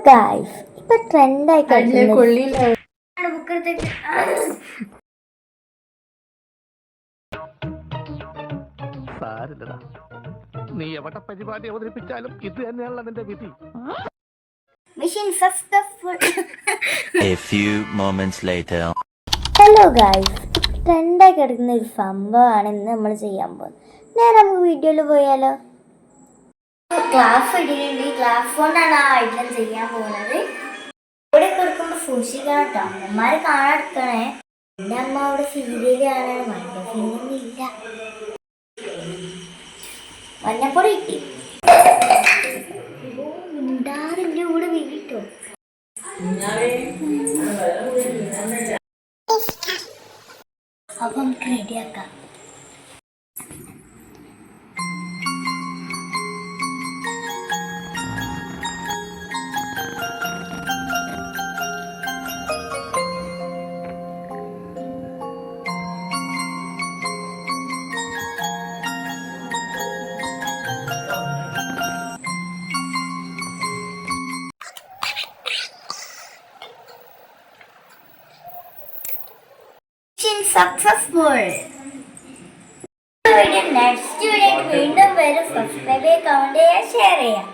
Guys ഇപ്പൊ ട്രെൻഡായി നീ എവിടെ പരിപാടി അവതരിപ്പിച്ചാലും ഇത് തന്നെയാണല്ലോ നിന്റെ വിധി. A few moments later. Hello guys, ട്രെൻഡായി കിടക്കുന്ന ഒരു സംഭവമാണ് ഇന്ന് നമ്മൾ ചെയ്യാൻ പോകുന്നത്. നേരെ നമുക്ക് വീഡിയോയിൽ പോയാലോ. ഗ്ലാസ് ഇടിയുണ്ട്, ഈ ഗ്ലാസ് കൊണ്ടാണ് ആ ഐറ്റം ചെയ്യാൻ പോകുന്നത്. ഇവിടെ കൊടുക്കുമ്പോൾ സൂക്ഷിക്കണം കേട്ടോ, അമ്മമാര് കാണാടുക്കണേ. എൻ്റെ അമ്മ അവിടെ സീരിയൽ കാണാണ്, മഞ്ഞപ്പൊടിയൊന്നും ഇല്ല. മഞ്ഞപ്പൊടി കിട്ടി ഉണ്ടാറിൻ്റെ കൂടെ വീട്ടോ. അപ്പൊ നമുക്ക് റെഡിയാക്കാം. സക്സസ്ഫുൾ. നെക്സ്റ്റ് വീഡിയോ വീണ്ടും വരും. സബ്സ്ക്രൈബ് ചെയ്യുക, കമന്റ് ചെയ്യുക, ഷെയർ ചെയ്യുക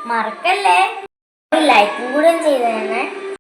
മറക്കല്ലേ. ലൈക്കും കൂടെ ചെയ്തേനെ.